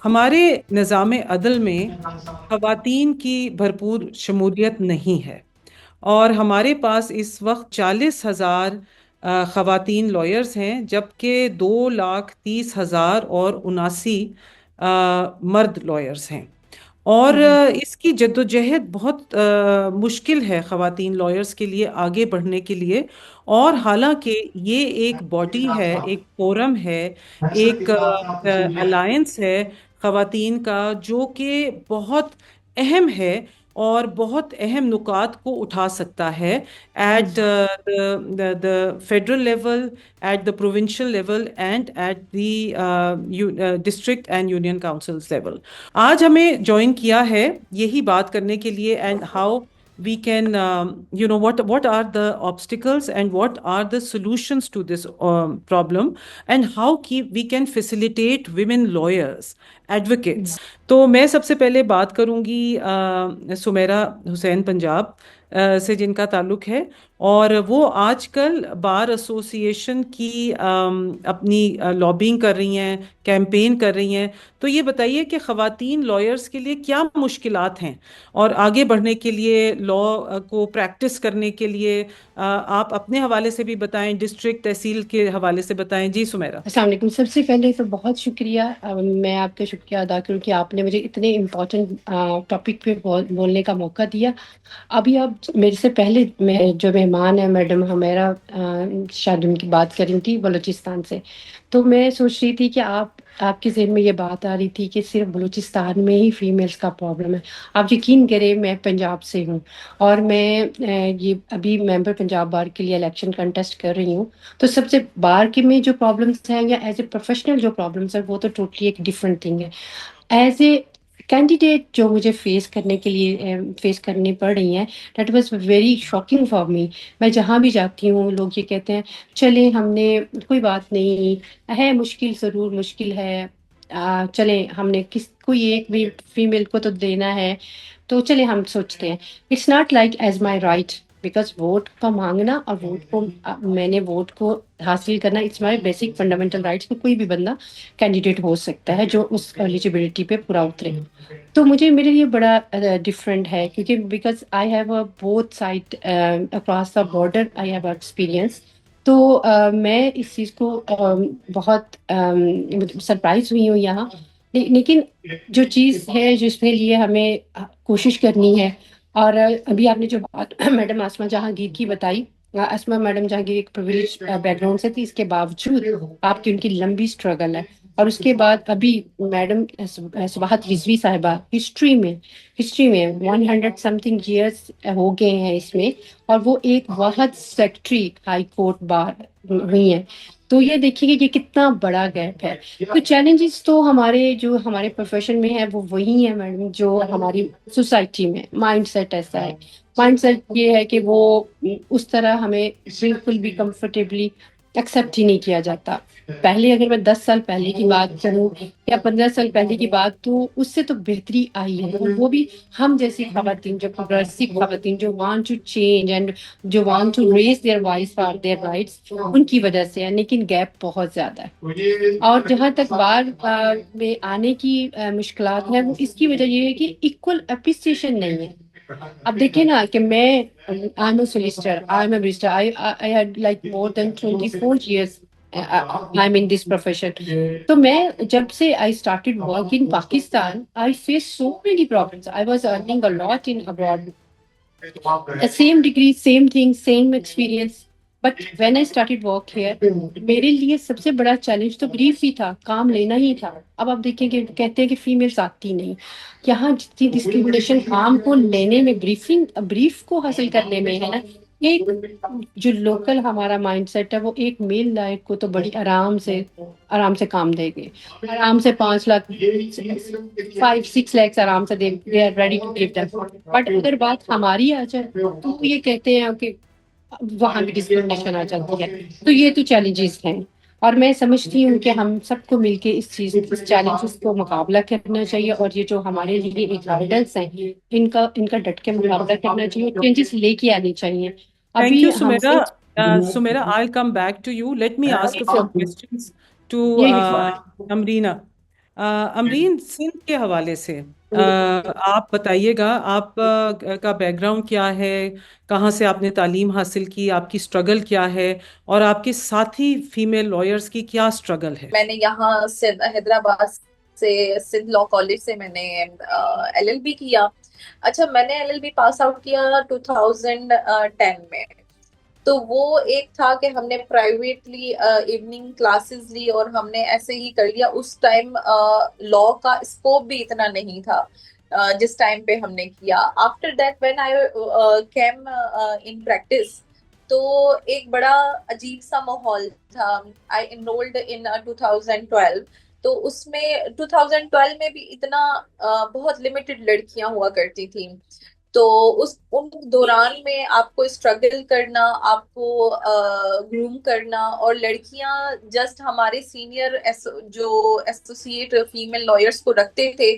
ہمارے نظام عدل میں خواتین کی بھرپور شمولیت نہیں ہے، اور ہمارے پاس اس وقت 40,000 خواتین لائرز ہیں، جبکہ 2,30,000 اور 79 مرد لائرز ہیں۔ اور ہوں، اس کی جدوجہد بہت مشکل ہے خواتین لائرز کے لیے آگے بڑھنے کے لیے۔ اور حالانکہ یہ ایک باڈی ہے، ایک فورم ہے، ایک الائنس ہے خواتین کا، جو کہ بہت اہم ہے اور بہت اہم نکات کو اٹھا سکتا ہے at the federal level, at the provincial level and at the district and union councils level۔ آج ہمیں جوائن کیا ہے یہی بات کرنے کے لیے، and how we can what are the obstacles and what are the solutions to this problem, and how we can facilitate women lawyers, advocates۔ تو میں سب سے پہلے بات کروں گی سمیرہ حسین پنجاب سے، جن کا تعلق ہے، اور وہ آج کل بار ایسوسی ایشن کی اپنی لابینگ کر رہی ہیں، کیمپین کر رہی ہیں۔ تو یہ بتائیے کہ خواتین لائرز کے لیے کیا مشکلات ہیں، اور آگے بڑھنے کے لیے، لا کو پریکٹس کرنے کے لیے آپ اپنے حوالے سے بھی بتائیں، ڈسٹرکٹ تحصیل کے حوالے سے بتائیں۔ جی سمیرہ۔ السلام علیکم۔ سب سے پہلے تو بہت شکریہ، میں آپ کا شکریہ ادا کروں کہ آپ نے مجھے اتنے امپورٹنٹ ٹاپک پہ بولنے کا موقع دیا۔ ابھی اب میرے سے پہلے میں جو مہمان ہے میڈم ہمیرا، شاید ان کی بات کر رہی تھی بلوچستان سے، تو میں سوچ رہی تھی کہ آپ کے ذہن میں یہ بات آ رہی تھی کہ صرف بلوچستان میں ہی فیمیلز کا پرابلم ہے۔ آپ یقین کریں میں پنجاب سے ہوں، اور میں یہ ابھی ممبر پنجاب بار کے لیے الیکشن کنٹیسٹ کر رہی ہوں۔ تو سب سے بار کے میں جو پرابلمس ہیں یا ایز اے پروفیشنل جو پرابلمس ہیں وہ تو ٹوٹلی ایک ڈفرینٹ تھنگ ہے۔ ایز اے کینڈیڈیٹ جو مجھے فیس کرنی پڑ رہی ہیں، that was very shocking for me. میں جہاں بھی جاتی ہوں لوگ یہ کہتے ہیں چلیں ہم نے، کوئی بات نہیں ہے، مشکل ضرور مشکل ہے، چلیں ہم نے کوئی ایک بھی فیمیل کو تو دینا ہے، تو چلیں ہم سوچتے ہیں۔ It's not like as my right, because vote کا مانگنا اور ووٹ کو میں نے ووٹ کو حاصل کرنا، it's my basic fundamental rights, کہ کوئی بھی بندہ کینڈیڈیٹ ہو سکتا ہے جو اس ایلیجیبلٹی پہ پورا اترے۔ تو میرے لیے بڑا ڈفرینٹ ہے، کیونکہ because I have a both side across the border I have experience. تو میں اس چیز کو بہت سرپرائز ہوئی ہوں یہاں، لیکن جو چیز ہے جس کے لیے ہمیں کوشش کرنی ہے، اور ابھی آپ نے جو بات میڈم آسما جہانگیر کی بتائی، اسما میڈم جہانگیر ایک پرویلیج بیک گراؤنڈ سے تھی، اس کے باوجود آپ کی ان کی لمبی اسٹرگل ہے، اور اس کے بعد ابھی میڈم سباحت رضوی صاحبہ ہسٹری میں 100 سم تھنگ ایئرس ہو گئے ہیں اس میں، اور وہ ایک واحد سیکٹری ہائی کورٹ بار ہوئی ہیں۔ تو یہ دیکھیے کہ یہ کتنا بڑا گیپ ہے۔ تو چیلنجز تو ہمارے پروفیشن میں ہے وہ وہی ہے میڈم جو ہماری سوسائٹی میں مائنڈ سیٹ ایسا ہے۔ مائنڈ سیٹ یہ ہے کہ وہ اس طرح ہمیں بالکل بھی کمفرٹیبلی ایکسیپٹ ہی نہیں کیا جاتا۔ پہلے اگر میں 10 سال پہلے کی بات کروں یا 15 سال پہلے کی بات، تو اس سے تو بہتری آئی ہے، اور وہ بھی ہم جیسی خواتین، جو پروگریسو خواتین، جو وانٹ ٹو چینج اینڈ جو want to raise their voice for their rights, ان کی وجہ سے ہے، لیکن گیپ بہت زیادہ ہے۔ اور جہاں تک بار میں آنے کی مشکلات ہیں، وہ اس کی وجہ یہ ہے کہ ایکول اپریسیشن نہیں ہے۔ اب دیکھیں نا کہ میں I am a solicitor, I am a barrister, I had like more than 24 years I am in this profession. تو میں جب سے I started work in Pakistan, I face so many problems, I was earning a lot in abroad, same degree, same thing, same experience, but when I started work here, میرے لیے سب سے بڑا challenge تو brief ہی تھا، کام لینا ہی تھا۔ اب آپ دیکھیں کہ کہتے ہیں کہ فیمیلس آتی نہیں، یہاں جتنی ڈسکریمنیشن کام کو لینے میں، بریف کو حاصل کرنے میں ہے نا، ایک جو لوکل ہمارا مائنڈ سیٹ ہے، وہ ایک میل لائق کو تو بڑی آرام سے کام دے گے، آرام سے 5 لاکھ 5-6 lakhs آرام سے they are ready to give them. But اگر بات ہماری آ جائے تو وہ یہ کہتے ہیں کہ وہاں بھی ڈسکرمنیشن آ جاتی ہے۔ تو یہ تو چیلنجز ہیں، اور میں سمجھتی ہوں کہ ہم سب کو مل کے اس چیلنجز کو مقابلہ کرنا چاہیے، اور یہ جو ہمارے لیے ایک گائیڈنس ہیں، ان کا ڈٹ کے مقابلہ کرنا چاہیے، چینجز لے کے آنی چاہیے۔ Thank ابھی you, ہم Sumaira. Sumaira, I'll come back to you. Let me ask a few questions to یہ Amrina. अमरीन, सिंध के हवाले से बिल्कुल। आप बताइएगा, आप का बैकग्राउंड क्या है, कहाँ से आपने तालीम हासिल की, आपकी स्ट्रगल क्या है, और आपके साथी फीमेल लॉयर्स की क्या स्ट्रगल है। मैंने यहाँ से हैदराबाद से सिंध लॉ कॉलेज से मैंने एलएलबी किया। अच्छा, मैंने एलएलबी पास आउट किया 2010 में। तो वो एक था कि हमने प्राइवेटली इवनिंग क्लासेस ली और हमने ऐसे ही कर लिया। उस टाइम लॉ का स्कोप भी इतना नहीं था जिस टाइम पे हमने किया। After that when I came in practice, तो एक बड़ा अजीब सा माहौल था। I enrolled in 2012। तो उसमें 2012 में भी इतना बहुत लिमिटेड लड़कियां हुआ करती थी। तो उस उन दौरान में आपको स्ट्रगल करना, आपको ग्रूम करना, और लड़कियां जस्ट हमारे सीनियर जो एसोसिएट फीमेल लॉयर्स को रखते थे,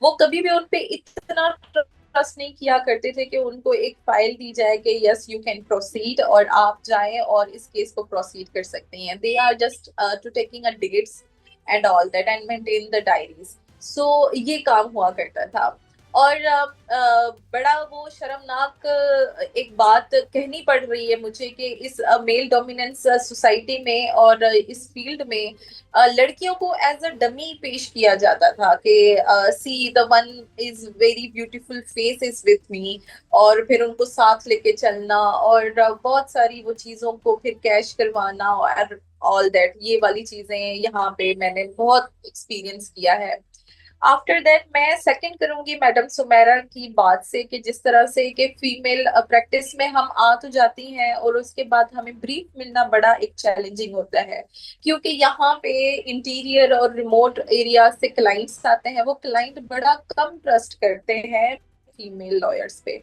वो कभी भी उन पे इतना ट्रस्ट नहीं किया करते थे कि उनको एक फाइल दी जाए कि यस यू कैन प्रोसीड और आप जाएं और इस केस को प्रोसीड कर सकते हैं। They are just to taking a dates and all that and maintain the diaries. So ये काम हुआ करता था। और बड़ा वो शर्मनाक एक बात कहनी पड़ रही है मुझे कि इस मेल डोमिनेंस सोसाइटी में और इस फील्ड में लड़कियों को एज अ डमी पेश किया जाता था कि see the one is very beautiful face is with me, और फिर उनको साथ लेके चलना और बहुत सारी वो चीजों को फिर कैश करवाना और ऑल दैट, ये वाली चीजें यहाँ पे मैंने बहुत एक्सपीरियंस किया है। आफ्टर दैट मैं सेकंड करूंगी मैडम सुमेरा की बात से कि जिस तरह से कि फीमेल प्रैक्टिस में हम आ तो जाती हैं और उसके बाद हमें ब्रीफ मिलना बड़ा एक चैलेंजिंग होता है, क्योंकि यहाँ पे इंटीरियर और रिमोट एरिया से क्लाइंट्स आते हैं। वो क्लाइंट बड़ा कम ट्रस्ट करते हैं फीमेल लॉयर्स पे।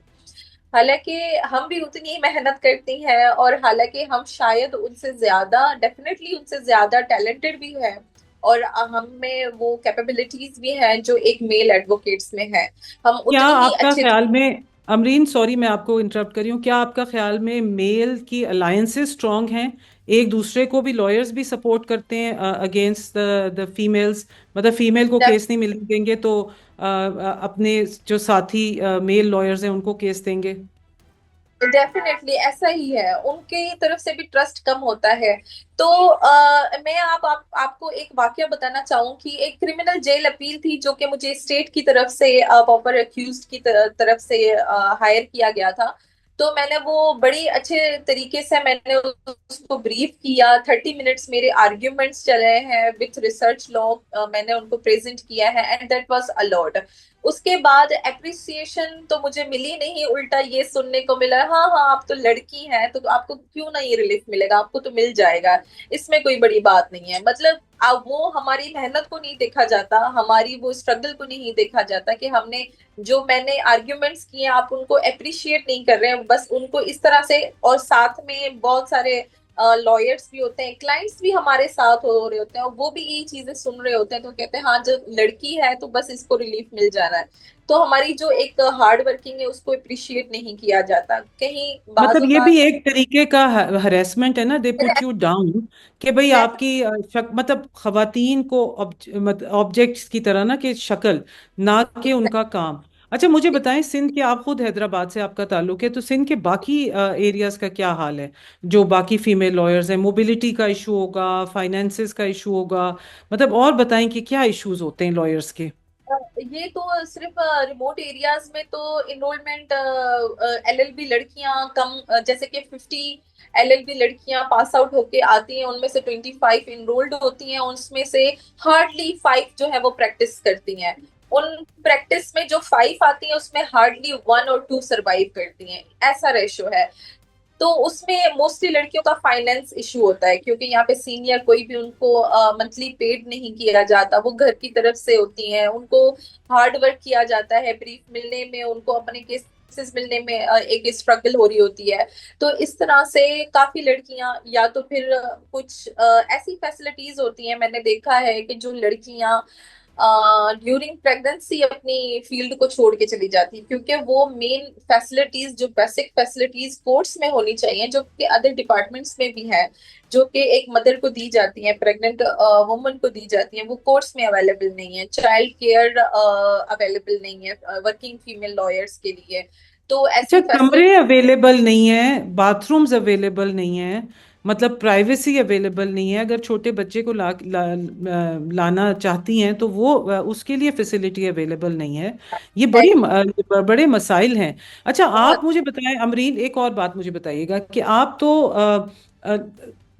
हालांकि हम भी उतनी ही मेहनत करती हैं, और हालांकि हम शायद उनसे ज्यादा, डेफिनेटली उनसे ज्यादा टैलेंटेड भी हैं, और हम में वो कैपेबिलिटीज भी हैं जो एक मेल एडवोकेट्स में है। हम क्या उतनी ही आपका अच्छे। ख्याल में, अमरीन सॉरी मैं आपको इंटरप्ट कर रही हूँ, क्या आपका ख्याल में मेल की अलायंसेस स्ट्रांग हैं, एक दूसरे को भी लॉयर्स भी सपोर्ट करते हैं अगेंस्ट द फीमेल्स, मतलब फीमेल को केस नहीं मिलेंगे तो अपने जो साथी मेल लॉयर्स हैं उनको केस देंगे। डेफिनेटली ऐसा ही है, उनके तरफ से भी ट्रस्ट कम होता है। तो मैं आपको एक वाकया बताना चाहूँ कि एक क्रिमिनल जेल अपील थी जो कि मुझे स्टेट की तरफ से प्रॉपर अक्यूज की तरफ से हायर किया गया था। तो मैंने वो बड़ी अच्छे तरीके से मैंने उसको ब्रीफ किया। 30 मिनट्स मेरे आर्ग्यूमेंट्स चले हैं विथ रिसर्च लॉग, मैंने उनको प्रेजेंट किया है एंड दैट वाज अलॉट। उसके बाद एप्रिसिएशन तो मुझे मिली नहीं, उल्टा ये सुनने को मिला, हाँ हाँ आप तो लड़की हैं तो आपको क्यों ना ये रिलीफ मिलेगा, आपको तो मिल जाएगा, इसमें कोई बड़ी बात नहीं है। मतलब अब वो हमारी मेहनत को नहीं देखा जाता, हमारी वो स्ट्रगल को नहीं देखा जाता कि हमने जो मैंने आर्ग्यूमेंट्स किए आप उनको अप्रिशिएट नहीं कर रहे हैं, बस उनको इस तरह से। और साथ में बहुत सारे लॉयर्स भी होते हैं, क्लाइंट्स भी हमारे साथ हो रहे होते हैं, और वो भी यही चीजें सुन रहे होते हैं, तो कहते हैं हाँ जो लड़की है तो बस इसको रिलीफ मिल जाना है। तो हमारी जो एक हार्ड वर्किंग है उसको अप्रिशिएट नहीं किया जाता कहीं मतलब बाजों ये का। भी एक तरीके का हरेसमेंट है ना, दे पुट यू डाउन, कि भाई आपकी मतलब खवातीन को ऑब्जेक्ट्स की तरह ना, कि शक्ल ना कि उनका काम। अच्छा मुझे बताएं, सिंध के, आप खुद हैदराबाद से आपका ताल्लुक है, तो सिंध के बाकी एरियाज का क्या हाल है, जो बाकी फीमेल लॉयर्स हैं, मोबिलिटी का इशू होगा, फाइनेंसिस का इशू होगा, मतलब और बताएं कि क्या इश्यूज होते हैं लॉयर्स के। ये तो सिर्फ रिमोट एरियाज में तो इनरोलमेंट एलएलबी लड़कियां कम, जैसे कि 50 एलएलबी लड़कियां पास आउट होके आती हैं, उनमें से 25 इनरोल्ड होती हैं, उसमें से हार्डली 5 जो है वो प्रैक्टिस करती हैं। उन प्रैक्टिस में जो 5 आती हैं उसमें हार्डली 1 और 2 सरवाइव करती हैं, ऐसा रेशो है। तो उसमें मोस्टली लड़कियों का फाइनेंस इशू होता है, क्योंकि यहाँ पे सीनियर कोई भी उनको मंथली पेड नहीं किया जाता, वो घर की तरफ से होती हैं, उनको हार्ड वर्क किया जाता है, ब्रीफ मिलने में उनको अपने केसेस मिलने में एक स्ट्रगल हो रही होती है। तो इस तरह से काफी लड़कियां, या तो फिर कुछ ऐसी फैसिलिटीज होती हैं, मैंने देखा है कि जो लड़कियां ड्यूरिंग प्रेगनेंसी अपनी फील्ड को छोड़ के चली जाती है, क्योंकि वो मेन फैसिलिटीज, जो बेसिक फैसिलिटीज कोर्ट्स में होनी चाहिए, जो कि अदर डिपार्टमेंट्स में भी है, जो कि एक मदर को दी जाती है, प्रेग्नेंट वुमन को दी जाती है, वो कोर्ट्स में अवेलेबल नहीं है। चाइल्ड केयर अवेलेबल नहीं है वर्किंग फीमेल लॉयर्स के लिए। तो अच्छा, ऐसी कमरे फैसिलिटी अवेलेबल नहीं है, बाथरूम्स अवेलेबल नहीं है, मतलब प्राइवेसी अवेलेबल नहीं है। अगर छोटे बच्चे को लाना चाहती हैं तो वो उसके लिए फैसिलिटी अवेलेबल नहीं है। ये बड़े मसाइल हैं। अच्छा, आप बहुत। मुझे बताएं अमरीन, एक और बात मुझे बताइएगा कि आप तो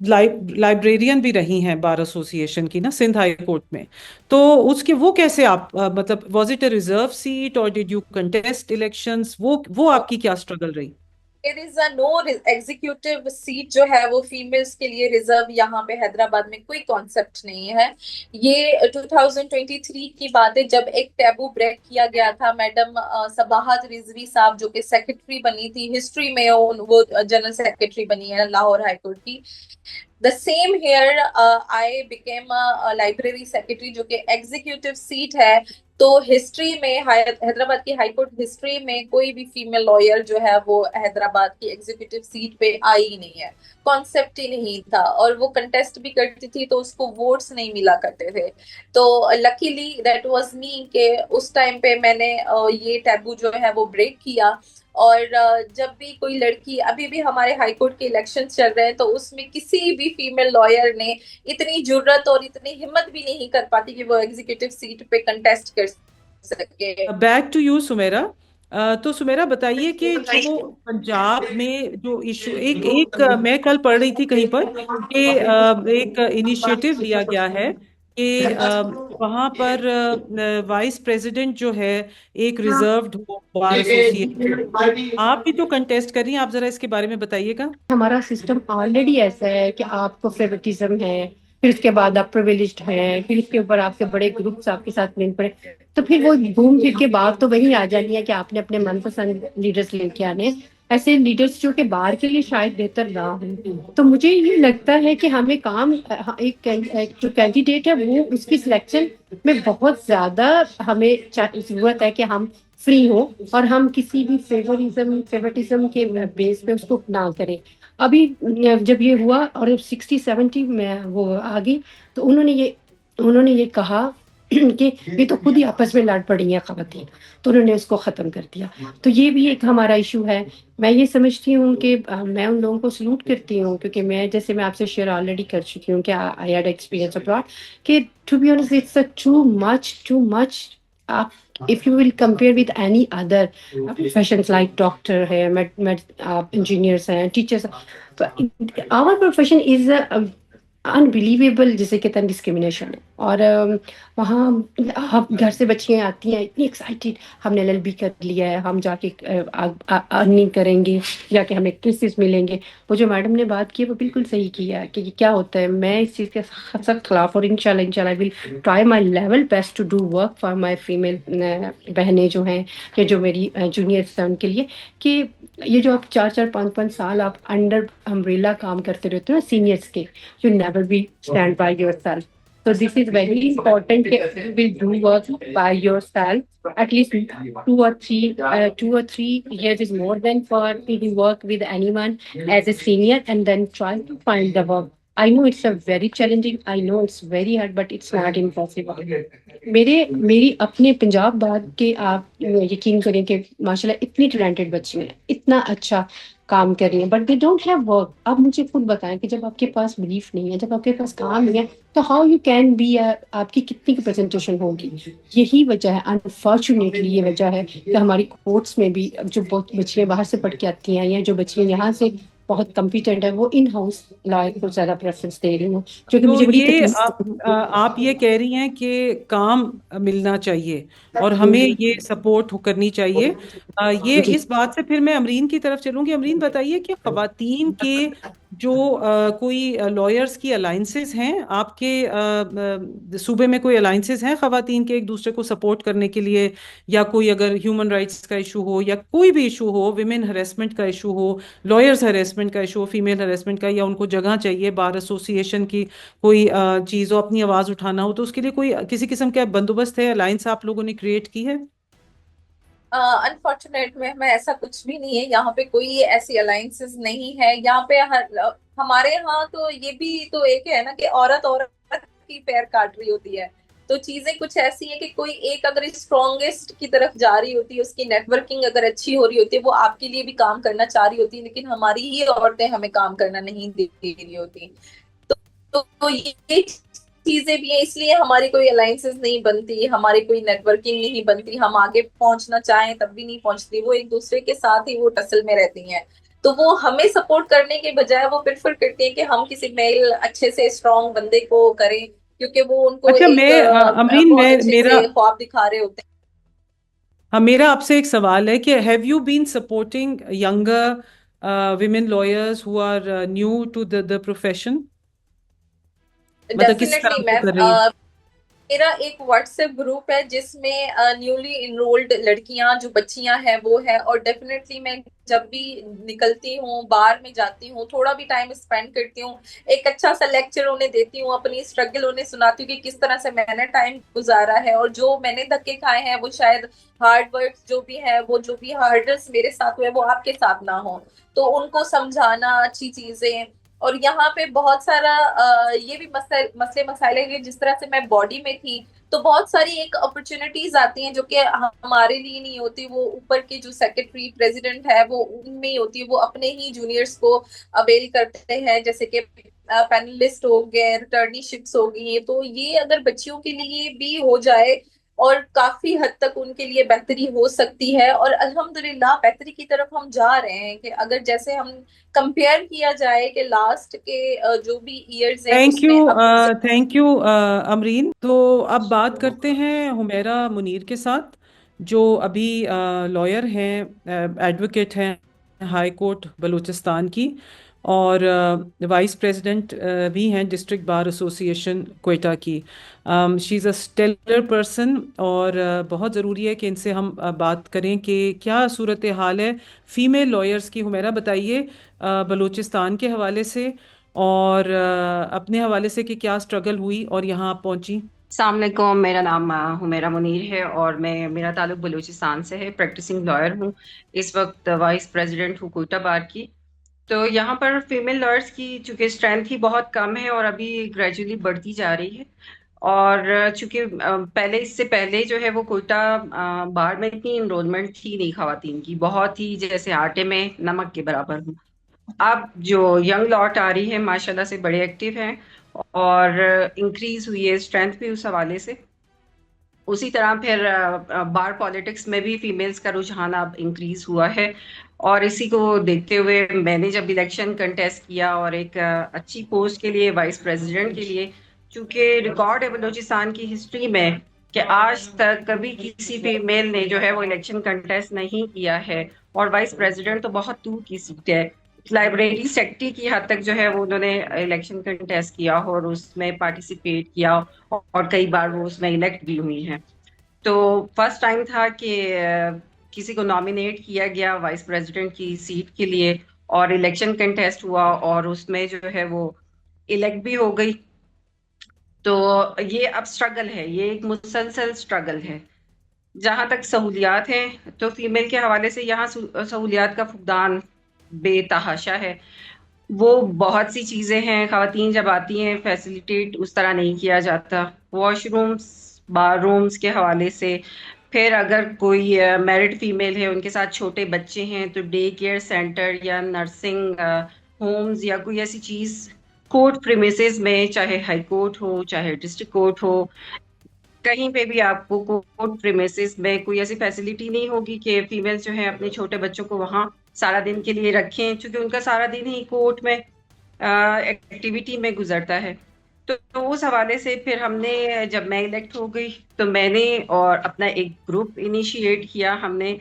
लाइब्रेरियन भी रही हैं बार एसोसिएशन की ना, सिंध हाई कोर्ट में। तो उसके वो कैसे आप मतलब was it a reserve seat और डिड यू कंटेस्ट इलेक्शंस, वो आपकी क्या स्ट्रगल रही? There is a no executive seat जो है वो फीमेल्स के लिए रिजर्व यहाँ पे हैदराबाद में कोई कॉन्सेप्ट नहीं है। ये 2023 की बात है, जब एक टैबू ब्रेक किया गया था। मैडम सबाहत रिजवी साहब जो कि सेक्रेटरी बनी थी, हिस्ट्री में वो जनरल सेक्रेटरी बनी है लाहौर हाई कोर्ट की। The same here I became library secretary, जो कि एग्जीक्यूटिव सीट है। तो हिस्ट्री में हैदराबाद की हाई कोर्ट हिस्ट्री में कोई भी फीमेल लॉयर जो है वो हैदराबाद की एग्जीक्यूटिव सीट पे आई ही नहीं है। कॉन्सेप्ट ही नहीं था, और वो कंटेस्ट भी करती थी तो उसको वोट्स नहीं मिला करते थे। तो लकीली दैट वाज मी के उस टाइम पे मैंने ये टैबू जो है वो ब्रेक किया। और जब भी कोई लड़की, अभी भी हमारे हाई कोर्ट के इलेक्शन चल रहे हैं, तो उसमें किसी भी फीमेल लॉयर ने इतनी जुर्रत और इतनी हिम्मत भी नहीं कर पाती कि वो एग्जीक्यूटिव सीट पे कंटेस्ट कर सके। Back to you Sumera. तो सुमेरा बताइए कि जो पंजाब में जो इशू, एक एक मैं कल पढ़ रही थी कहीं पर कि एक इनिशिएटिव लिया गया है कि वहां पर वाइस प्रेसिडेंट जो है एक रिजर्व्ड हो बार एसोसिएशन। आप भी तो कंटेस्ट कर रही हैं, आप जरा इसके बारे में बताइएगा। हमारा सिस्टम ऑलरेडी ऐसा है कि आपको फेवरेटिज्म है, फिर उसके बाद आप प्रिविलेज्ड हैं, फिर उसके ऊपर आपके बड़े ग्रुप्स आपके साथ मिल पड़े, तो फिर वो घूम फिर के बात तो वही आ जानी है कि आपने अपने मनपसंद लीडर्स लेके आने हैं। ऐसे लीडर्स जो कि बाहर के लिए शायद बेहतर ना हो। तो मुझे ये लगता है कि हमें काम एक जो कैंडिडेट है वो उसकी सिलेक्शन में बहुत ज्यादा हमें जरूरत है कि हम फ्री हो, और हम किसी भी फेवरेटिज्म के बेस पे उसको ना करें। अभी जब ये हुआ और 60-70 में वो आ गई, तो उन्होंने ये कहा कि ये तो खुद ही आपस में लड़ पड़ी हैं खवातीन, तो उन्होंने उसको खत्म कर दिया। तो ये भी एक हमारा इशू है। मैं ये समझती हूँ कि मैं उन लोगों को सलूट करती हूँ, क्योंकि मैं आपसे शेयर ऑलरेडी कर चुकी हूँ कि आई हैड एक्सपीरियंस अब्रॉड, कि to be honest it's too much. आप if you will compare with any other professions like doctor है, engineers हैं, teachers, तो our profession is अनबिलीवेबल, जिसे कहते हैं डिस्क्रिमिनेशन है। और वहाँ हम घर से बच्चियाँ आती हैं इतनी एक्साइटेड, हमने एलएलबी कर लिया है, हम जाके अर्निंग करेंगे, जाके हमें केसेस मिलेंगे। वो जो मैडम ने बात की वो बिल्कुल सही किया है कि क्या होता है। मैं इस चीज़ के सख्त खिलाफ, और इंशाल्लाह will try my level best to do work for my female बहनें जो हैं, या जो मेरी जूनियर्स हैं उनके लिए, कि ये जो आप 4-4 5-5 साल आप अंडर अम्ब्रेला काम करते रहते हो ना सीनियर्स के, you never be stand by yourself. So this is very important. You will do work by yourself. At least 2 or 3 years is more than for to work with anyone as a senior and then try to find the work. I know it's a very challenging. I know it's very hard, but it's not impossible. मेरी अपने पंजाब बाग के, आप यकीन करें कि माशाल्लाह इतनी talented बच्ची हैं, इतना अच्छा काम कर रही हैं, but they don't have work. आप मुझे खुद बताएं कि जब आपके पास बिलीफ नहीं है, जब आपके पास काम नहीं है, तो हाउ यू कैन बी, आपकी कितनी प्रेजेंटेशन होगी। यही वजह है, अनफॉर्चुनेटली ये वजह है कि हमारी कोर्ट्स में भी जो बहुत बच्चियाँ बाहर से पढ़ के आती हैं, या जो बच्चियाँ यहाँ से बहुत कम्पिटेंट है, वो इन हाउस लॉयर को ज्यादा प्रेफरेंस दे रही हूँ, जो कि तो मुझे बड़ी ये तकलीफ। आप ये कह रही हैं कि काम मिलना चाहिए और हमें ये सपोर्ट करनी चाहिए। ये जी। इस बात से फिर मैं अमरीन की तरफ चलूंगी। अमरीन, बताइए कि खवातीन के जो कोई लॉयर्स की अलाइंसेस हैं आपके सूबे में, कोई अलाइंसेस हैं खवातीन के एक दूसरे को सपोर्ट करने के लिए, या कोई अगर ह्यूमन राइट्स का इशू हो या कोई भी इशू हो, विमेन हरेसमेंट का इशू हो, लॉयर्स हरेसमेंट हरेसमेंट का इशू हो, फीमेल हरेसमेंट का, या उनको जगह चाहिए बार एसोसिएशन की, कोई चीज़ हो, अपनी आवाज़ उठाना हो, तो उसके लिए कोई किसी किस्म का बंदोबस्त है, अलायंस आप लोगों ने क्रिएट की है? अनफॉर्चुनेट में ऐसा कुछ भी नहीं है यहाँ पे, कोई ऐसी अलायंसेस नहीं है यहाँ पे। हमारे यहाँ तो ये भी तो एक है ना कि औरत औरत की पैर काट रही होती है। तो चीजें कुछ ऐसी हैं कि कोई एक अगर स्ट्रॉन्गेस्ट की तरफ जा रही होती है, उसकी नेटवर्किंग अगर अच्छी हो रही होती है, वो आपके लिए भी काम करना चाह रही होती है, लेकिन हमारी ही औरतें हमें काम करना नहीं दे रही होती। तो ये चीजें भी है, इसलिए हमारी कोई अलायंसेस नहीं बनती, हमारी कोई नेटवर्किंग नहीं बनती, हम आगे पहुंचना चाहें तब भी नहीं पहुंचती। वो एक दूसरे के साथ ही वो टसल में रहती हैं। तो वो हमें सपोर्ट करने के बजाय वो प्रेफर करती हैं कि हम किसी मेल अच्छे से स्ट्रांग बंदे को करें, क्योंकि वो उनको अच्छा, एक अमरीन, बहुत मैं अच्छे मेरा से ख्वाब दिखा रहे होते हाँ, मेरा आपसे एक सवाल है कि have you been supporting younger women lawyers who are new to the profession? हैं। मतलब किस डेफिनेटली तरह से मैम, कर रही है? मेरा एक व्हाट्सएप ग्रुप है जिसमें न्यूली इनरोल्ड लड़कियां जो बच्चियां हैं वो है, और डेफिनेटली मैं जब भी निकलती हूँ, बाहर में जाती हूँ, थोड़ा भी टाइम स्पेंड करती हूँ, एक अच्छा सा लेक्चर उन्हें देती हूँ, अपनी स्ट्रगल उन्हें सुनाती हूँ कि किस तरह से मैंने टाइम गुजारा है, और जो मैंने धक्के खाए हैं वो शायद हार्ड वर्क जो भी है, वो जो भी हार्डर्स मेरे साथ हुए वो आपके साथ ना हो। तो उनको समझाना अच्छी चीजें। और यहाँ पे बहुत सारा ये भी मसले मसाइल है कि जिस तरह से मैं बॉडी में थी, तो बहुत सारी एक अपॉर्चुनिटीज आती हैं जो कि हमारे लिए नहीं होती, वो ऊपर के जो सेक्रेटरी प्रेसिडेंट है वो उनमें ही होती है, वो अपने ही जूनियर्स को अवेल करते हैं, जैसे कि पैनलिस्ट हो गए, रिटर्नीशिप्स हो गई। तो ये अगर बच्चियों के लिए भी हो जाए और काफी हद तक उनके लिए बेहतरी हो सकती है, और अल्हम्दुलिल्लाह बेहतरी की तरफ हम जा रहे हैं। कि अगर जैसे हम कंपेयर किया जाए कि लास्ट के जो भी ईयर्स हैं थैंक यू, उसमें अब थैंक यू अमरीन। तो अब बात करते हैं हुमैरा मुनीर के साथ, जो अभी लॉयर हैं, एडवोकेट हैं हाई कोर्ट बलूचिस्तान की, और वाइस प्रेसिडेंट भी हैं डिस्ट्रिक्ट बार एसोसिएशन क्वेटा की। She is a stellar person, और बहुत ज़रूरी है कि इनसे हम बात करें कि क्या सूरत हाल है फीमेल लॉयर्स की। हुमैरा, बताइए बलूचिस्तान के हवाले से और अपने हवाले से कि क्या स्ट्रगल हुई और यहाँ आप पहुंची। अस्सलाम वालेकुम, मेरा नाम हुमैरा मुनीर है और मेरा ताल्लुक बलूचिस्तान से है। प्रैक्टिसिंग लॉयर हूँ, इस वक्त वाइस प्रेसिडेंट हूँ कोयटा बार की। तो यहाँ पर फीमेल लॉयर्स की चूंकि स्ट्रेंथ ही बहुत कम है और अभी ग्रेजुअली बढ़ती जा रही है। और चूंकि पहले, इससे पहले जो है वो कोयटा बार में इतनी इनरोलमेंट थी नहीं खवातीन की, बहुत ही जैसे आटे में नमक के बराबर हूँ। अब जो यंग लॉट आ रही है माशाल्लाह से बड़े एक्टिव हैं, और इंक्रीज हुई है स्ट्रेंथ भी उस हवाले से। उसी तरह फिर बार पॉलिटिक्स में भी फीमेल्स का रुझान अब इंक्रीज हुआ है। और इसी को देखते हुए मैंने जब इलेक्शन कंटेस्ट किया और एक अच्छी पोस्ट के लिए, वाइस प्रेसिडेंट के लिए, चूंकि रिकॉर्ड है बलूचिस्तान की हिस्ट्री में कि आज तक कभी किसी फीमेल ने जो है वो इलेक्शन कंटेस्ट नहीं किया है, और वाइस प्रेसिडेंट तो बहुत दूर की सीट है। लाइब्रेरी सेक्रेटरी की हद तक जो है वो उन्होंने इलेक्शन कंटेस्ट किया और उसमें पार्टिसिपेट किया, और कई बार वो उसमें इलेक्ट भी हुई हैं। तो फर्स्ट टाइम था कि किसी को नॉमिनेट किया गया वाइस प्रेसिडेंट की सीट के लिए, और इलेक्शन कंटेस्ट हुआ और उसमें जो है वो इलेक्ट भी हो गई। तो ये अब स्ट्रगल है, ये एक मुसलसल स्ट्रगल है। जहां तक सहूलियात हैं तो फीमेल के हवाले से यहाँ सहूलियात का फुकदान बेतहाशा है। वो बहुत सी चीजें हैं, खवातीन जब आती हैं फैसिलिटेट उस तरह नहीं किया जाता, वॉशरूम्स, बाथरूम्स के हवाले से। फिर अगर कोई मैरिड फीमेल है, उनके साथ छोटे बच्चे हैं, तो डे केयर सेंटर या नर्सिंग होम्स या कोई ऐसी चीज कोर्ट प्रीमिसेस में, चाहे हाई कोर्ट हो चाहे डिस्ट्रिक्ट कोर्ट हो, कहीं पे भी आपको कोर्ट प्रीमिसेस में कोई ऐसी फैसिलिटी नहीं होगी कि फीमेल्स जो है अपने छोटे बच्चों को वहां सारा दिन के लिए रखें, क्योंकि उनका सारा दिन ही कोर्ट में एक्टिविटी में गुजरता है। तो उस हवाले से फिर हमने, जब मैं इलेक्ट हो गई तो मैंने और अपना एक ग्रुप इनिशिएट किया। हमने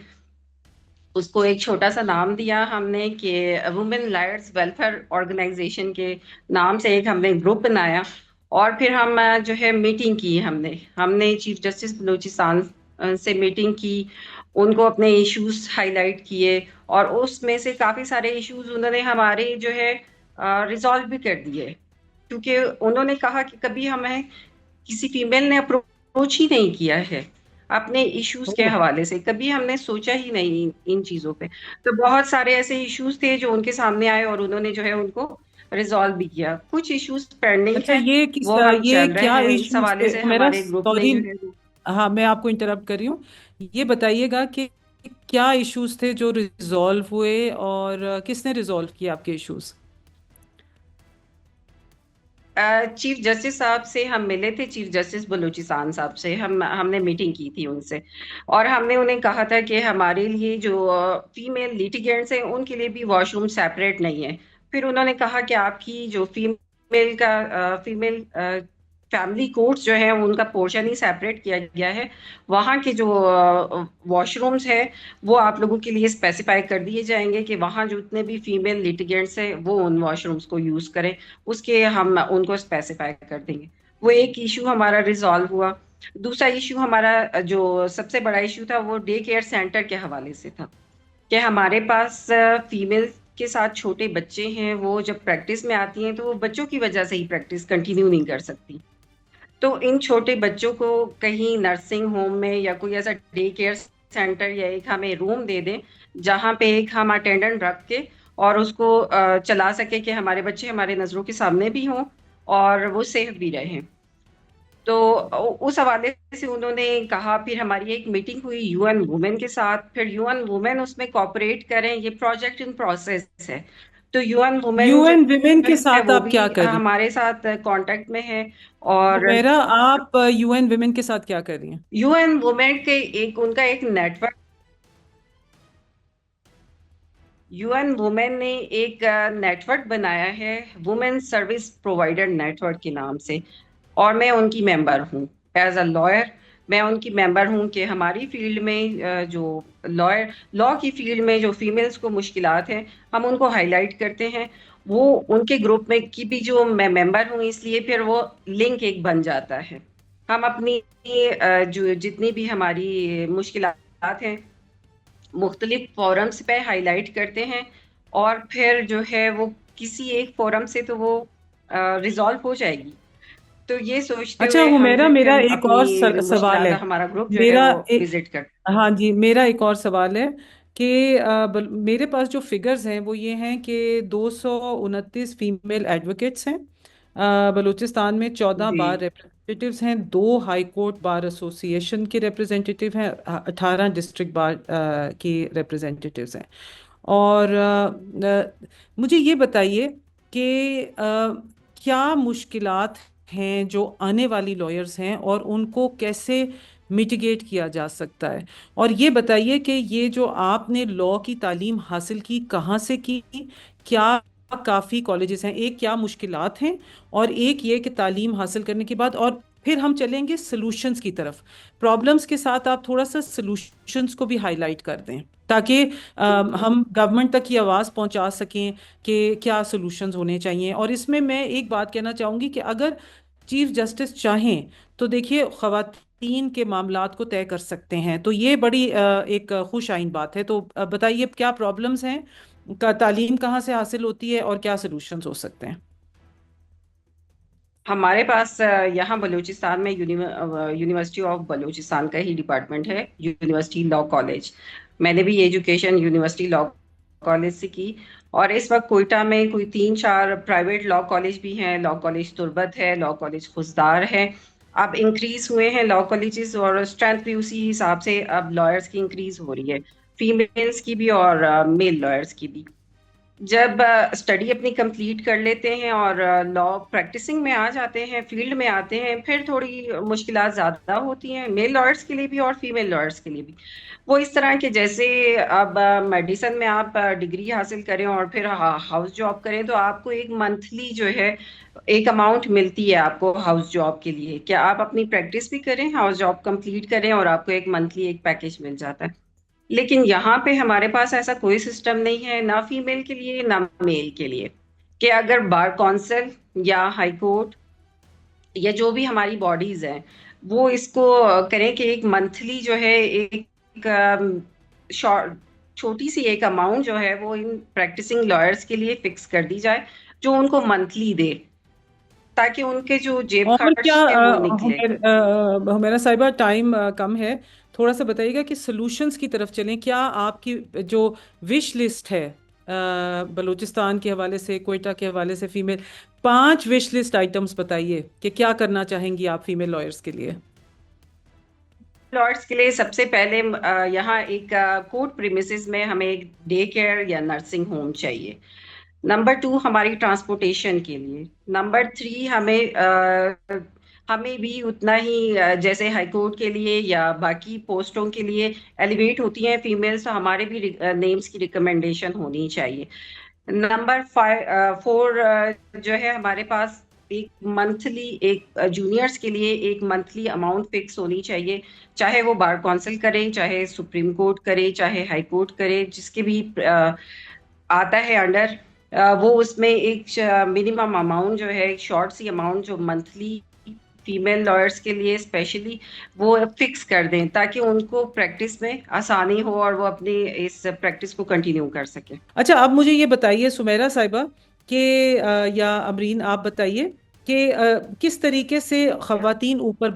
उसको एक छोटा सा नाम दिया हमने कि वुमेन लायर्स वेलफेयर ऑर्गेनाइजेशन के नाम से एक हमने ग्रुप बनाया। और फिर हम जो है मीटिंग की, हमने चीफ जस्टिस बलूचिस्तान से मीटिंग की, उनको अपने इश्यूज हाईलाइट किए, اور اس میں سے کافی سارے ایشوز انہوں نے ہمارے جو ہے ریزالو بھی کر دیے، کیونکہ انہوں نے کہا کہ کبھی ہمیں کسی فیمیل نے اپروچ ہی نہیں کیا ہے اپنے ایشوز کے اوہ، حوالے سے، کبھی ہم نے سوچا ہی نہیں ان چیزوں پہ. تو بہت سارے ایسے ایشوز تھے جو ان کے سامنے آئے اور انہوں نے جو ہے ان کو ریزالو بھی کیا. کچھ ایشوز پینڈنگ اچھا ہیں، یہ وہ ہم یہ چل رہے کیا ہیں. اس ایشوز حوالے تھے سے میرا؟ ہمارے گروپ نے سوری، جو ہے ہاں میں آپ کو انٹرپٹ کر رہی ہوں. یہ بتائیے گا کہ کیا ایشوز تھے جو ریزالو ہوئے اور کس نے ریزالو کیا آپ کے ایشوز؟ چیف جسٹس صاحب سے ہم ملے تھے، چیف جسٹس بلوچستان صاحب سے ہم نے میٹنگ کی تھی ان سے، اور ہم نے انہیں کہا تھا کہ ہمارے لیے جو فیمیل لیٹیگینٹس ہیں ان کے لیے بھی واش روم سیپریٹ نہیں ہے. پھر انہوں نے کہا کہ آپ کی جو فیمیل فیملی کورٹس جو ہیں ان کا پورشن ہی سیپریٹ کیا گیا ہے، وہاں کے جو واش رومز ہیں وہ آپ لوگوں کے لیے اسپیسیفائی کر دیے جائیں گے کہ وہاں جو اتنے بھی فیمیل لیٹیگینٹس ہیں وہ ان واش رومز کو یوز کریں، اس کے ہم ان کو اسپیسیفائی کر دیں گے. وہ ایک ایشو ہمارا ریزالو ہوا. دوسرا ایشو ہمارا جو سب سے بڑا ایشو تھا وہ ڈے کیئر سینٹر کے حوالے سے تھا کہ ہمارے پاس فیمیل کے ساتھ چھوٹے بچے ہیں، وہ جب پریکٹس میں آتی ہیں تو وہ بچوں کی وجہ سے ہی پریکٹس کنٹینیو نہیں کر سکتی. تو ان چھوٹے بچوں کو کہیں نرسنگ ہوم میں یا کوئی ایسا ڈے کیئر سینٹر یا ایک ہمیں روم دے دیں جہاں پہ ایک ہم اٹینڈنٹ رکھ کے اور اس کو چلا سکے کہ ہمارے بچے ہمارے نظروں کے سامنے بھی ہوں اور وہ سیف بھی رہیں. تو اس حوالے سے انہوں نے کہا. پھر ہماری ایک میٹنگ ہوئی یو این وومین کے ساتھ، پھر یو این وومین اس میں کوآپریٹ کریں، یہ پروجیکٹ ان پروسیس ہے. تو یو این یو وومین جو این ویمن کے ہے ساتھ وہ آپ بھی کیا کر رہی ہیں؟ ہمارے ساتھ کانٹیکٹ میں ہے. اور میرا آپ یو این ویمن کے ساتھ کیا کر رہی ہیں؟ یو این وومین کے ان کا ایک network, U N women نے ایک نیٹ ورک بنایا ہے women service provider network کے نام سے، اور میں ان کی ممبر ہوں ایز اے لائر. میں ان کی ممبر ہوں کہ ہماری فیلڈ میں جو لا کی فیلڈ میں جو فیمیلز کو مشکلات ہیں ہم ان کو ہائی لائٹ کرتے ہیں. وہ ان کے گروپ میں کی بھی جو میں ممبر ہوں، اس لیے پھر وہ لنک ایک بن جاتا ہے. ہم اپنی جو جتنی بھی ہماری مشکلات ہیں مختلف فورمز پہ ہائی لائٹ کرتے ہیں، اور پھر جو ہے وہ کسی ایک فورم سے تو وہ ریزالو ہو جائے گی. تو یہ سوچتے اچھا ہوئے ہم حمیرہ، پھر میرا ایک اور اپنی جو سوال مشکلات ہے. ہے ہمارا گروپ جو ہے میرا وہ وزٹ کرتے. ہاں جی، میرا ایک اور سوال ہے کہ میرے پاس جو فگرز ہیں وہ یہ ہیں کہ 229 فیمیل ایڈوکیٹس ہیں بلوچستان میں، 14 جی بار ریپریزنٹیٹیوز ہیں، 2 ہائی کورٹ بار ایسوسی ایشن کے ریپریزنٹیٹیو ہیں، 18 ڈسٹرکٹ بار کی ریپریزنٹیٹیوز ہیں. اور مجھے یہ بتائیے کہ کیا مشکلات ہیں جو آنے والی لائرز ہیں اور ان کو کیسے میٹیگیٹ کیا جا سکتا ہے؟ اور یہ بتائیے کہ یہ جو آپ نے لا کی تعلیم حاصل کی کہاں سے کی، کیا کافی کالجز ہیں؟ ایک کیا مشکلات ہیں، اور ایک یہ کہ تعلیم حاصل کرنے کے بعد، اور پھر ہم چلیں گے سلوشنز کی طرف. پرابلمز کے ساتھ آپ تھوڑا سا سلوشنز کو بھی ہائی لائٹ کر دیں تاکہ ہم گورنمنٹ تک کی آواز پہنچا سکیں کہ کیا سلوشنز ہونے چاہیے. اور اس میں ایک بات کہنا چاہوں گی کہ اگر چیف جسٹس چاہیں تو دیکھیے خواتین کے معاملات کو طے کر سکتے ہیں، تو یہ بڑی ایک خوش آئین بات ہے. تو بتائیے کیا پرابلمز ہیں، تعلیم کہاں سے حاصل ہوتی ہے، اور کیا سلوشنز ہو سکتے ہیں؟ ہمارے پاس یہاں بلوچستان میں یونیورسٹی آف بلوچستان کا ہی ڈپارٹمنٹ ہے، یونیورسٹی لا کالج. میں نے بھی ایجوکیشن یونیورسٹی لا کالج سے کی، اور اس وقت کوئٹہ میں کوئی 3-4 پرائیویٹ لا کالج بھی ہیں. لا کالج تربت ہے، لا کالج خضدار ہے. اب انکریز ہوئے ہیں لا کالجز، اور اسٹرینتھ بھی اسی حساب سے اب لائرس کی انکریز ہو رہی ہے، فیمیلز کی بھی اور میل لائرس کی بھی. جب اسٹڈی اپنی کمپلیٹ کر لیتے ہیں اور لا پریکٹسنگ میں آ جاتے ہیں، فیلڈ میں آتے ہیں، پھر تھوڑی مشکلات زیادہ ہوتی ہیں میل لائرس کے لیے بھی اور فیمیل لائرس کے لیے بھی. وہ اس طرح کہ جیسے اب میڈیسن میں آپ ڈگری حاصل کریں اور پھر ہاؤس جاب کریں تو آپ کو ایک منتھلی جو ہے ایک اماؤنٹ ملتی ہے آپ کو ہاؤس جاب کے لیے، کہ آپ اپنی پریکٹس بھی کریں، ہاؤس جاب کمپلیٹ کریں، اور آپ کو ایک منتھلی ایک پیکیج مل جاتا ہے. لیکن یہاں پہ ہمارے پاس ایسا کوئی سسٹم نہیں ہے، نہ فیمیل کے لیے نہ میل کے لیے، کہ اگر بار کونسل یا ہائی کورٹ یا جو بھی ہماری باڈیز ہیں وہ اس کو کریں کہ ایک منتھلی جو ہے ایک چھوٹی سی ایک اماؤنٹ جو ہے وہ ان پریکٹسنگ لائرس کے لیے فکس کر دی جائے جو ان کو منتھلی دے، تاکہ ان کے جو جیب اور کیا خرچ ہے وہ نکلے۔ ہمیرا صاحبہ ٹائم کم ہے، تھوڑا سا بتائیے گا کہ سلوشنز کی طرف چلیں. کیا آپ کی جو وش لسٹ ہے بلوچستان کے حوالے سے، کوئٹہ کے حوالے سے، فیمیل 5 وش لسٹ آئٹمس بتائیے کہ کیا کرنا چاہیں گی آپ فیمیل لائرس کے لیے. لارڈس کے لیے سب سے پہلے یہاں ایک کورٹ پریمیسز میں ہمیں ایک ڈے کیئر یا نرسنگ ہوم چاہیے۔ نمبر 2 ہماری ٹرانسپورٹیشن کے لیے۔ نمبر 3 ہمیں بھی اتنا ہی جیسے ہائی کورٹ کے لیے یا باقی پوسٹوں کے لیے ایلیویٹ ہوتی ہیں فیمیلز، تو ہمارے بھی نیمز کی ریکمنڈیشن ہونی چاہیے۔ نمبر 4 جو ہے ہمارے پاس ایک منتھلی، ایک جونیئرس کے لیے ایک منتھلی اماؤنٹ فکس ہونی چاہیے، چاہے وہ بار کونسل کریں، چاہے سپریم کورٹ کرے، چاہے ہائی کورٹ کرے، جس کے بھی آتا ہے انڈر، وہ اس میں ایک منیمم اماؤنٹ جو ہے، ایک شارٹ سی اماؤنٹ جو منتھلی فیمیل لائرس کے لیے اسپیشلی وہ فکس کر دیں، تاکہ ان کو پریکٹس میں آسانی ہو اور وہ اپنی اس پریکٹس کو کنٹینیو کر سکیں۔ اچھا، اب مجھے یہ بتائیے سمیرہ صاحبہ کہ یا امرین آپ بتائیے کہ کس طریقے سے خواتین اوپر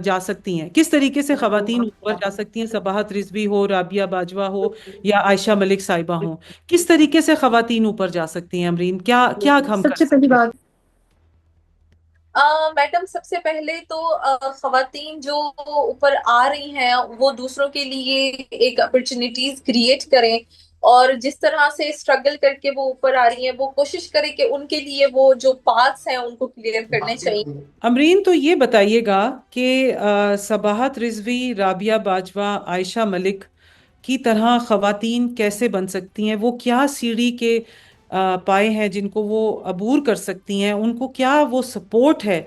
جا سکتی ہیں، کس طریقے سے خواتین اوپر جا سکتی ہیں، صباحت رضوی ہو، رابعہ باجوہ ہو یا عائشہ ملک صاحبہ ہوں، کس طریقے سے خواتین اوپر جا سکتی ہیں؟ امرین، کیا کیا ہم سب کر سے پہلی سکتے ہیں؟ بات، میڈم سب سے پہلے تو خواتین جو اوپر آ رہی ہیں وہ دوسروں کے لیے ایک اپرچونیٹیز کریٹ کریں، اور جس طرح سے اسٹرگل کر کے وہ اوپر آ رہی ہیں وہ کوشش کریں کہ ان کے لیے وہ جو پاتھس ہیں ان کو کلیئر کرنے چاہیے۔ امرین، تو یہ بتائیے گا کہ صباحت رضوی، رابعہ باجوہ، عائشہ ملک کی طرح خواتین کیسے بن سکتی ہیں؟ وہ کیا سیڑھی کے پائے ہیں جن کو وہ عبور کر سکتی ہیں؟ ان کو کیا وہ سپورٹ ہے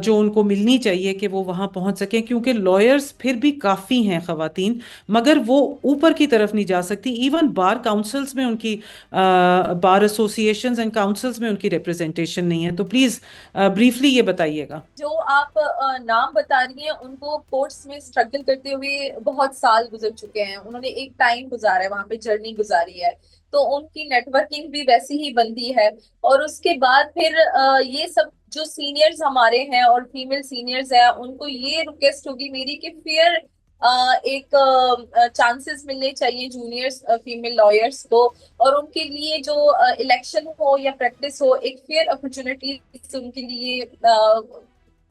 جو ان کو ملنی چاہیے کہ وہ وہاں پہنچ سکیں؟ کیونکہ لائرز پھر بھی کافی ہیں خواتین، مگر وہ اوپر کی طرف نہیں جا سکتی. ایون بار کاؤنسلز میں ان کی، بار ایسوسیشنز اینڈ کاؤنسلز میں ان کی ریپرزنٹیشن نہیں ہے. تو پلیز بریفلی یہ بتائیے گا. جو آپ نام بتا رہی ہیں ان کو کورٹس میں اسٹرگل کرتے ہوئے بہت سال گزر چکے ہیں، انہوں نے ایک ٹائم گزارا ہے وہاں پہ، جرنی گزاری ہے، تو ان کی نیٹ ورکنگ بھی ویسی ہی بنتی ہے. اور اس کے بعد پھر یہ سب جو سینئرز ہمارے ہیں اور فیمیل سینئرز ہیں ان کو یہ ریکویسٹ ہوگی میری کہ فیئر ایک چانسز ملنے چاہیے جونیئرز فیمیل لائرس کو، اور ان کے لیے جو الیکشن ہو یا پریکٹس ہو ایک فیئر اپرچونٹی ان کے لیے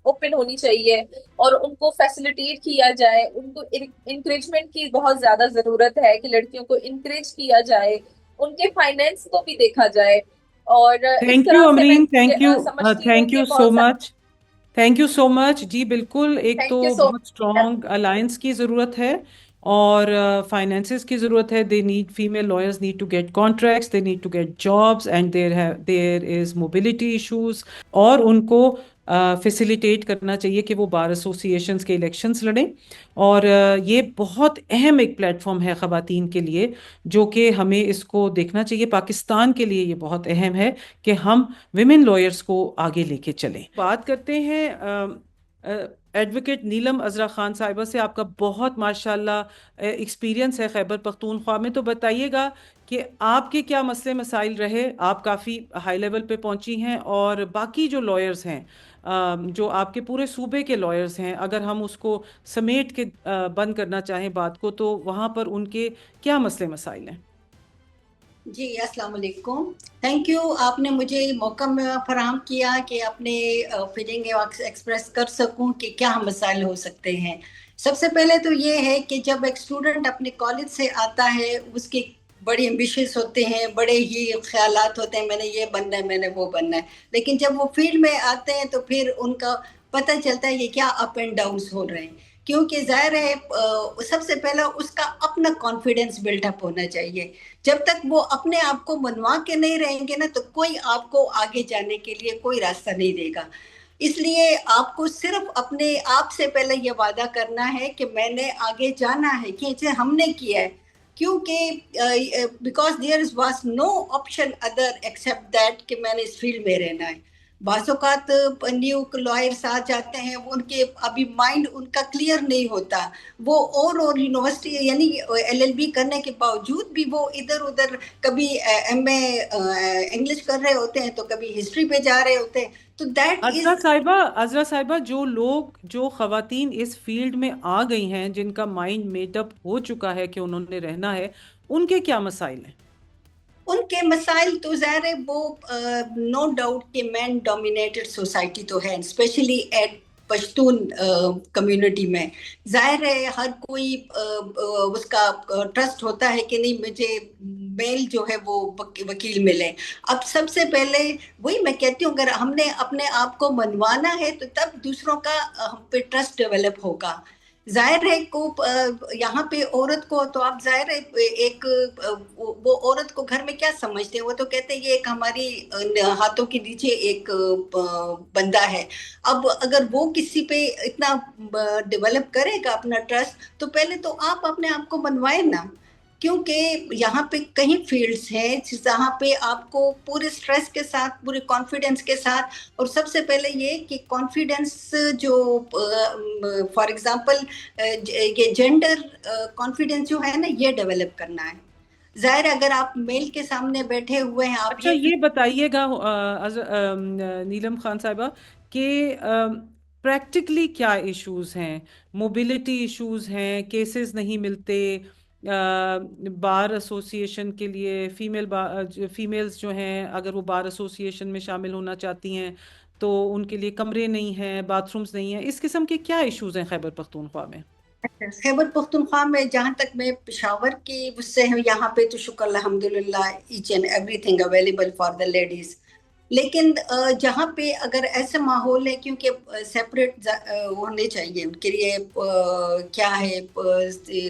اوپن ہونی چاہیے، اور ان کو فیسیلیٹیٹ کیا جائے. ان کو انکریجمنٹ کی بہت زیادہ ضرورت ہے کہ لڑکیوں کو انکریج کیا جائے، ان کے فائنینس کو بھی دیکھا جائے، اور اس تھینک یو طرح سے میں امرین، تھینک یو، سمجھتی ہوں تھینک کہ یو سو بہت سارا. مچ، تھینک یو سو مچ. جی بالکل، ایک تو تھینک یو سو بہت اسٹرانگ الائنس کی ضرورت ہے اور فائنینسز کی ضرورت ہے. They need, female lawyers need to get contracts, they need to get jobs, and there is mobility issues, اور ان کو فیسیلیٹیٹ کرنا چاہیے کہ وہ بار ایسوسیشنز کے الیکشنز لڑیں. اور یہ بہت اہم ایک پلیٹ فارم ہے خواتین کے لیے، جو کہ ہمیں اس کو دیکھنا چاہیے. پاکستان کے لیے یہ بہت اہم ہے کہ ہم ویمن لائرز کو آگے لے کے چلیں. بات کرتے ہیں ایڈوکیٹ نیلم عذرا خان صاحبہ سے. آپ کا بہت ماشاءاللہ ایکسپیرینس ہے خیبر پختونخوا میں، تو بتائیے گا کہ آپ کے کیا مسئلے مسائل رہے. آپ کافی ہائی لیول پہ پہنچی ہیں، اور باقی جو لائرز ہیں، جو آپ کے پورے صوبے کے لائرز ہیں، اگر ہم اس کو سمیٹ کے بند کرنا چاہیں بات کو، تو وہاں پر ان کے کیا مسئلے مسائل ہیں؟ جی السلام علیکم، تھینک یو، آپ نے مجھے موقع فراہم کیا کہ اپنے فیلنگ ایکسپریس کر سکوں کہ کیا مسائل ہو سکتے ہیں. سب سے پہلے تو یہ ہے کہ جب ایک اسٹوڈنٹ اپنے کالج سے آتا ہے، اس کے بڑے ایمبیشیس ہوتے ہیں، بڑے ہی خیالات ہوتے ہیں، میں نے یہ بننا ہے، میں نے وہ بننا ہے، لیکن جب وہ فیلڈ میں آتے ہیں تو پھر ان کا پتہ چلتا ہے یہ کیا اپ اینڈ ڈاؤنس ہو رہے ہیں. کیونکہ ظاہر ہے سب سے پہلا اس کا اپنا کانفیڈنس بلڈ اپ ہونا چاہیے. جب تک وہ اپنے آپ کو منوا کے نہیں رہیں گے نا، تو کوئی آپ کو آگے جانے کے لیے کوئی راستہ نہیں دے گا. اس لیے آپ کو صرف اپنے آپ سے پہلے یہ وعدہ کرنا ہے کہ میں نے آگے جانا ہے، کہ ہم نے کیا ہے، کیونکہ because there was no option other accept that کہ میں نے اس فیلڈ میں رہنا ہے. बाज़ औक़ात न्यू लॉयर्स आ जाते हैं, वो उनके अभी माइंड उनका क्लियर नहीं होता, वो और यूनिवर्सिटी यानी एलएलबी करने के बावजूद भी वो इधर उधर कभी एमए इंग्लिश कर रहे होते हैं तो कभी हिस्ट्री पे जा रहे होते हैं, तो दैट अजरा इज साहिबा, अजरा साहिबा, जो खवातीन इस फील्ड में आ गई हैं, जिनका माइंड मेडअप हो चुका है कि उन्होंने रहना है, उनके क्या मसाइल हैं? उनके मसाइल तो ज़ाहिर है वो नो डाउट कि मैन डोमिनेटेड सोसाइटी तो है, स्पेशली एट पश्तून कम्युनिटी में ज़ाहिर है हर कोई उसका ट्रस्ट होता है कि नहीं मुझे मेल जो है वो वकील मिले। अब सबसे पहले वही मैं कहती हूँ, अगर हमने अपने आप को मनवाना है तो तब दूसरों का हम पे ट्रस्ट डेवलप होगा। जाहिर है को यहाँ पे औरत को तो आप जाहिर है एक वो औरत को घर में क्या समझते हैं, वो तो कहते हैं ये एक हमारी हाथों के नीचे एक बंदा है। अब अगर वो किसी पे इतना डेवलप करेगा अपना ट्रस्ट तो पहले तो आप अपने आप को बनवाए ना, क्योंकि यहाँ पे कई फील्ड्स हैं जहाँ पे आपको पूरे स्ट्रेस के साथ पूरे कॉन्फिडेंस के साथ, और सबसे पहले ये कि कॉन्फिडेंस जो फॉर एग्जांपल ये जेंडर कॉन्फिडेंस जो है ना ये डेवलप करना है। जाहिर अगर आप मेल के सामने बैठे हुए हैं आप अच्छा, ये बताइएगा नीलम खान साहिबा कि प्रैक्टिकली क्या इश्यूज हैं? मोबिलिटी इश्यूज हैं, केसेस नहीं मिलते, बार एसोसिएशन के लिए फीमेल्स जो हैं अगर वो बार एसोसिएशन में शामिल होना चाहती हैं तो उनके लिए कमरे नहीं हैं, बाथरूम्स नहीं हैं, इस किस्म के क्या इश्यूज हैं खैबर पख्तूनख्वा में? खैबर पख्तूनख्वा में जहाँ तक मैं पेशावर की उससे हूँ, यहाँ पे तो शुक्र अल्हम्दुलिल्लाह each and everything available for the ladies, लेकिन जहाँ पे अगर ऐसा माहौल है क्योंकि सेपरेट होने चाहिए उनके लिए क्या है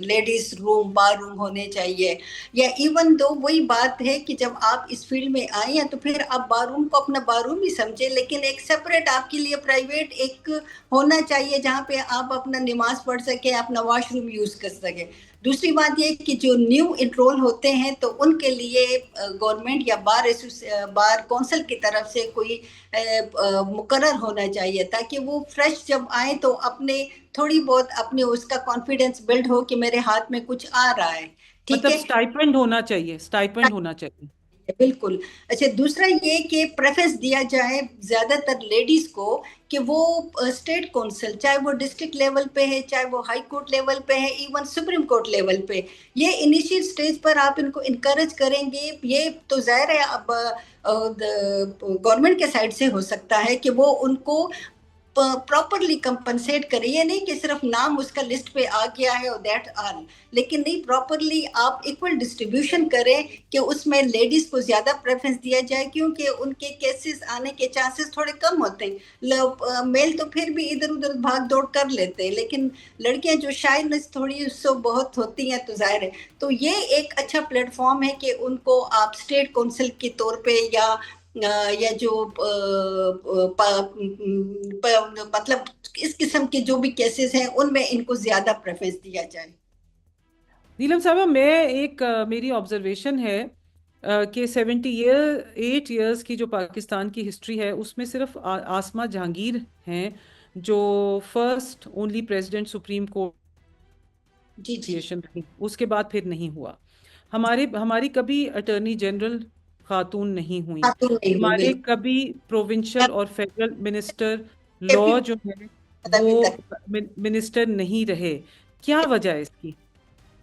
लेडीज रूम बार रूम होने चाहिए, या इवन दो वही बात है कि जब आप इस फील्ड में आए हैं तो फिर आप बार रूम को अपना बार रूम ही समझे, लेकिन एक सेपरेट आपके लिए प्राइवेट एक होना चाहिए जहाँ पे आप अपना नमाज पढ़ सके, अपना वॉशरूम यूज कर सके। दूसरी बात ये कि जो न्यू इनरोल होते हैं तो उनके लिए गवर्नमेंट या बार काउंसिल की तरफ से कोई मुकर्रर होना चाहिए ताकि वो फ्रेश जब आए तो अपने थोड़ी बहुत अपने उसका कॉन्फिडेंस बिल्ड हो कि मेरे हाथ में कुछ आ रहा है। ठीक मतलब है, स्टाइपेंड होना चाहिए, स्टाइपेंड होना चाहिए। बिल्कुल। अच्छा, दूसरा ये कि प्रेफरेंस दिया जाए ज्यादातर लेडीज को कि वो स्टेट काउंसिल चाहे वो डिस्ट्रिक्ट लेवल पे है चाहे वो हाई कोर्ट लेवल पे है इवन सुप्रीम कोर्ट लेवल पे, ये इनिशियल स्टेज पर आप इनको इनकरेज करेंगे, ये तो जाहिर है अब गवर्नमेंट के साइड से हो सकता है कि वो उनको प्रॉपरली कंपनसेट करे, ये नहीं कि सिर्फ नाम उसका लिस्ट पे आ गया है और दैट ऑल, लेकिन नहीं प्रॉपरली आप इक्वल डिस्ट्रीब्यूशन करें कि उसमें लेडीज को ज्यादा प्रेफरेंस दिया जाए क्योंकि उनके केसेस आने के चांसेस थोड़े कम होते हैं। मेल तो फिर भी इधर उधर भाग दौड़ कर लेते हैं, लेकिन लड़कियां जो शायदनेस थोड़ी उससे बहुत होती हैं तो जाहिर है तो ये एक अच्छा प्लेटफॉर्म है कि उनको आप स्टेट काउंसिल के तौर पे या जो मतलब इस किस्म के जो भी केसेस हैं उनमें इनको ज्यादा प्रेफरेंस दिया जाए। नीलम साहबा, मेरी ऑब्जर्वेशन है कि 78 ईयर्स की जो पाकिस्तान की हिस्ट्री है उसमें सिर्फ आसमा जहांगीर हैं जो first only president supreme court रही, उसके बाद फिर नहीं हुआ। हमारी कभी अटॉर्नी जनरल खातून नहीं हुई, हमारे कभी प्रोविंशियल और फेडरल मिनिस्टर लॉ जो है वो मिनिस्टर नहीं रहे। क्या वजह है इसकी?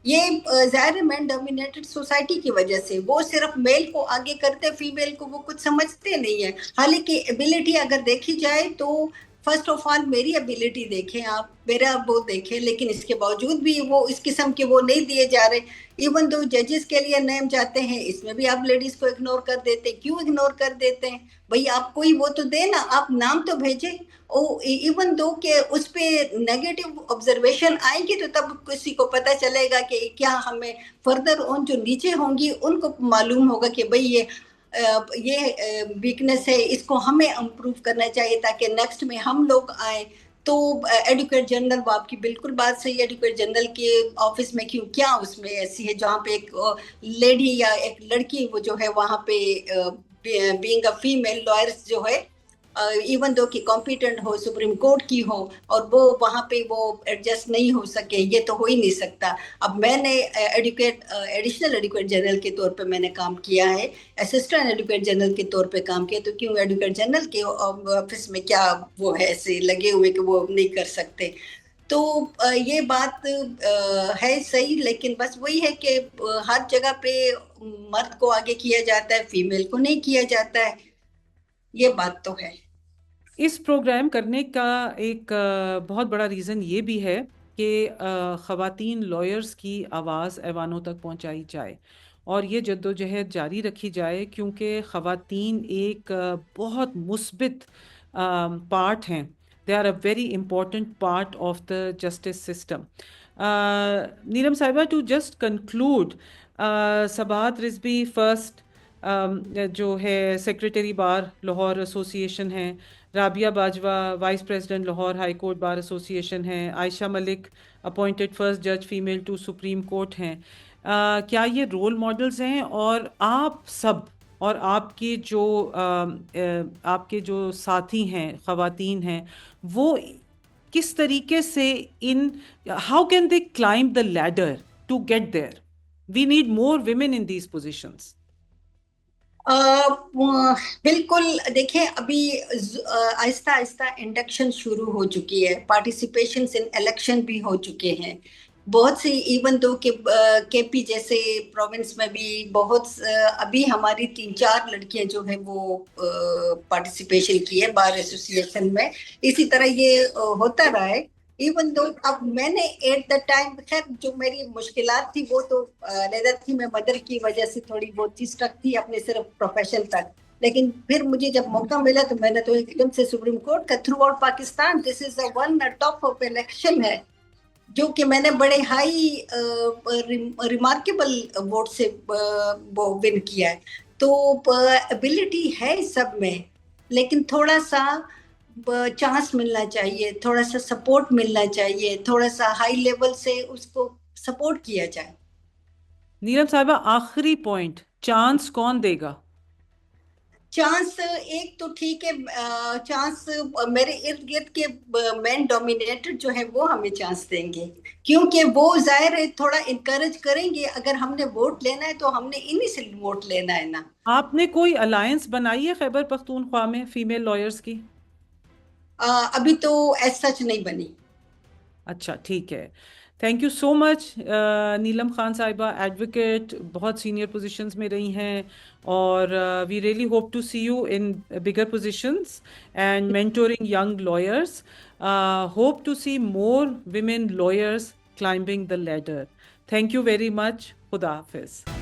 ये जाहिर मैन डोमिनेटेड सोसाइटी की वजह से, वो सिर्फ मेल को आगे करते फीमेल को वो कुछ समझते नहीं है। हालांकि एबिलिटी अगर देखी जाए तो फर्स्ट ऑफ ऑल मेरी एबिलिटी देखें आप, मेरा वो देखें, लेकिन इसके बावजूद भी वो इस किस्म के वो नहीं दिए जा रहे। इवन दो जजेस के लिए नेम जाते हैं इसमें भी आप लेडीज को इग्नोर कर देते हैं। क्यों इग्नोर कर देते हैं भाई? आप कोई वो तो दे ना, आप नाम तो भेजे। ओ इवन दो के उस पे नेगेटिव ऑब्जर्वेशन आएंगे तो तब किसी को पता चलेगा कि क्या हमें फर्दर ऑन जो नीचे होंगी उनको मालूम होगा कि भाई ये वीकनेस है, इसको हमें इम्प्रूव करना चाहिए ताकि नेक्स्ट में हम लोग आए। तो एडवोकेट जनरल, वो आपकी बिल्कुल बात सही है, एडवोकेट जनरल के ऑफिस में क्यों क्या उसमें ऐसी है जहाँ पे एक लेडी या एक लड़की वो जो है वहाँ पे बीइंग अ फीमेल लॉयर्स जो है इवन दो कि कॉम्पिटेंट हो, सुप्रीम कोर्ट की हो, और वो वहाँ पे वो एडजस्ट नहीं हो सके, ये तो हो ही नहीं सकता। अब मैंने एडिशनल एडवोकेट जनरल के तौर पे मैंने काम किया है, असिस्टेंट एडवोकेट जनरल के तौर पे काम किया, तो क्यों एडवोकेट जनरल के ऑफिस में क्या वो है ऐसे लगे हुए कि वो नहीं कर सकते। तो ये बात है सही, लेकिन बस वही है कि हर जगह पे मर्द को आगे किया जाता है, फीमेल को नहीं किया जाता है, ये बात तो है। इस प्रोग्राम करने का एक बहुत बड़ा रीज़न ये भी है कि ख़वातीन लॉयर्स की आवाज़ ऐवानों तक पहुंचाई जाए और ये जद्दोजहद जारी रखी जाए, क्योंकि ख़वातीन एक बहुत मुस्बित पार्ट हैं। They are a very important part of the justice system. Neelam Sahiba, to just conclude, Sabat Rizvi first जो है सेक्रेटरी बार लाहौर एसोसिएशन है, Rabia Bajwa vice president Lahore high court bar association हैं, आयशा मलिक अपॉइंटेड फर्स्ट जज फीमेल टू सुप्रीम कोर्ट हैं, क्या ये रोल मॉडल्स हैं? और आप सब और आपके जो साथी हैं ख़वातीन हैं, वो किस तरीके से in how can they climb the ladder to get there? We need more women in these positions. बिल्कुल, देखिए अभी आहिस्ता आहिस्ता इंडक्शन शुरू हो चुकी है, पार्टिसिपेशन इन इलेक्शन भी हो चुके हैं बहुत सी, इवन दो के केपी जैसे प्रोविंस में भी बहुत अभी हमारी 3-4 लड़कियां जो है वो पार्टिसिपेशन की है बार एसोसिएशन में। इसी तरह ये होता रहा है। इवन दो अब मैंने एट द टाइम, खैर जो मेरी मुश्किलात थी वो तो अलहदा थी, मैं मदर की वजह से थोड़ी बहुत चीज स्टक थी अपने सिर्फ प्रोफेशन तक, लेकिन फिर मुझे जब मौका मिला तो मैंने तो एकदम से सुप्रीम कोर्ट का through out Pakistan, this is the one top of election है, जो कि मैंने बड़े हाई रिमार्केबल वोट से वो विन किया है। तो एबिलिटी है सब में, लेकिन थोड़ा सा चांस मिलना चाहिए, थोड़ा सा सपोर्ट मिलना चाहिए, थोड़ा सा हाई लेवल से उसको सपोर्ट किया जाए। नीलम साहिबा, आखिरी पॉइंट, चांस कौन देगा? चांस एक तो ठीक है, चांस मेरे इर्द गिर्द के मैन डोमिनेटर जो है वो हमें चांस देंगे, क्योंकि वो जाहिर है थोड़ा इनकरेज करेंगे। अगर हमने वोट लेना है तो हमने इन्हीं से वोट लेना है ना। आपने कोई अलायंस बनाई है खैबर पख्तूनख्वा में फीमेल लॉयर्स की? अभी तो एज सच नहीं बनी। अच्छा, ठीक है। Thank you so much Neelam Khan साहिबा, एडवोकेट, बहुत सीनियर पोजीशंस में रही हैं, और we really hope to see you in bigger positions and mentoring young lawyers. Hope to see more women lawyers climbing the ladder. Thank you very much. Khuda Hafiz.